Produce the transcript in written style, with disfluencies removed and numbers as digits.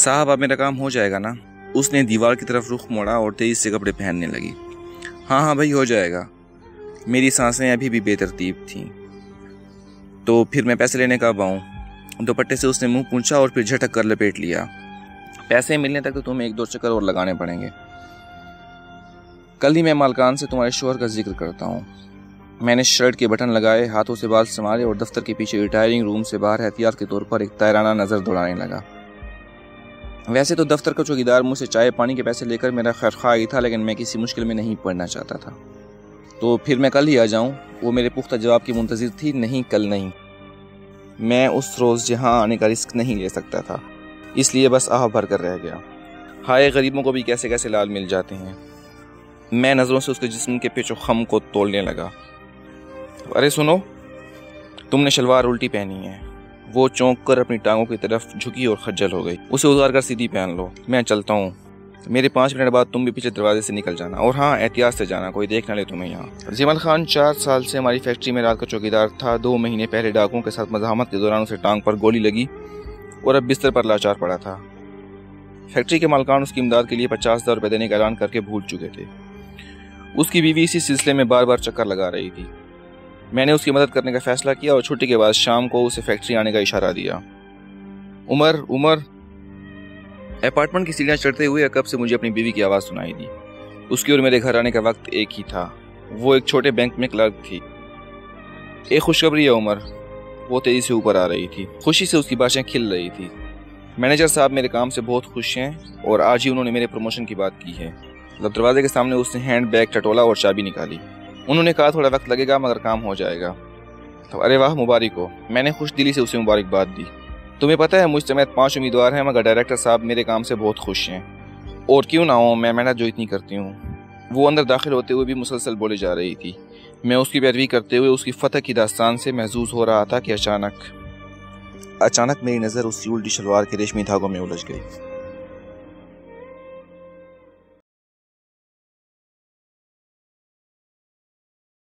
साहब अब मेरा काम हो जाएगा ना? उसने दीवार की तरफ रुख मोड़ा और तेज़ी से कपड़े पहनने लगी। हाँ हाँ भाई, हो जाएगा। मेरी सांसें अभी भी बेतरतीब थीं। तो फिर मैं पैसे लेने कब आऊँ? दुपट्टे से उसने मुंह पूंछा और फिर झटक कर लपेट लिया। पैसे मिलने तक तो तुम्हें 1-2 चक्कर और लगाने पड़ेंगे। कल ही मैं मालकान से तुम्हारे शोहर का जिक्र करता हूँ। मैंने शर्ट के बटन लगाए, हाथों से बाल संवारे और दफ्तर के पीछे रिटायरिंग रूम से बाहर एहतियात के तौर पर एक तायराना नज़र दौड़ाने लगा। वैसे तो दफ्तर का चौकीदार मुझसे चाय पानी के पैसे लेकर मेरा खैरख्वाह ही था, लेकिन मैं किसी मुश्किल में नहीं पड़ना चाहता था। तो फिर मैं कल ही आ जाऊँ? वो मेरे पुख्ता जवाब की मुंतज़िर थी। नहीं, कल नहीं। मैं उस रोज़ यहाँ आने का रिस्क नहीं ले सकता था, इसलिए बस आह भर कर रह गया। हाय, गरीबों को भी कैसे कैसे लाल मिल जाते हैं। मैं नज़रों से उसके जिस्म के पेचो खम को तोड़ने लगा। अरे सुनो, तुमने शलवार उल्टी पहनी है। वो चौंक कर अपनी टांगों की तरफ झुकी और खज्जल हो गई। उसे उतार कर सीधी पहन लो। मैं चलता हूँ। मेरे 5 मिनट बाद तुम भी पीछे दरवाजे से निकल जाना, और हाँ, एहतियात से जाना, कोई देख ना ले तुम्हें यहाँ। जिमल खान 4 साल से हमारी फैक्ट्री में रात का चौकीदार था। 2 महीने पहले डाकुओं के साथ मज़ाहमत के दौरान उसे टांग पर गोली लगी और अब बिस्तर पर लाचार पड़ा था। फैक्ट्री के मालकान उसकी इमदाद के लिए 50,000 रुपये देने का ऐलान करके भूल चुके थे। उसकी बीवी इसी सिलसिले में बार बार चक्कर लगा रही थी। मैंने उसकी मदद करने का फैसला किया और छुट्टी के बाद शाम को उसे फैक्ट्री आने का इशारा दिया। उमर। अपार्टमेंट की सीढ़ियां चढ़ते हुए अकब से मुझे अपनी बीवी की आवाज़ सुनाई दी। उसकी और मेरे घर आने का वक्त एक ही था। वो एक छोटे बैंक में क्लर्क थी। एक खुशखबरी है उमर। वो तेज़ी से ऊपर आ रही थी। खुशी से उसकी बातें खिल रही थी। मैनेजर साहब मेरे काम से बहुत खुश हैं और आज ही उन्होंने मेरे प्रमोशन की बात की है। जब दरवाजे के सामने उसने हैंड बैग टटोला और चाबी निकाली। उन्होंने कहा थोड़ा वक्त लगेगा मगर काम हो जाएगा। तो अरे वाह, मुबारक हो। मैंने खुश दिली से उसे मुबारकबाद दी। तुम्हें पता है मुझ समेत 5 उम्मीदवार हैं, मगर डायरेक्टर साहब मेरे काम से बहुत खुश हैं। और क्यों ना हो, मैं मेहनत जो इतनी करती हूँ। वो अंदर दाखिल होते हुए भी मुसलसल बोले जा रही थी। मैं उसकी पैरवी करते हुए उसकी फतह की दास्तान से महजूज हो रहा था कि अचानक मेरी नज़र उसकी उल्टी शलवार के रेशमी धागों में उलझ गई।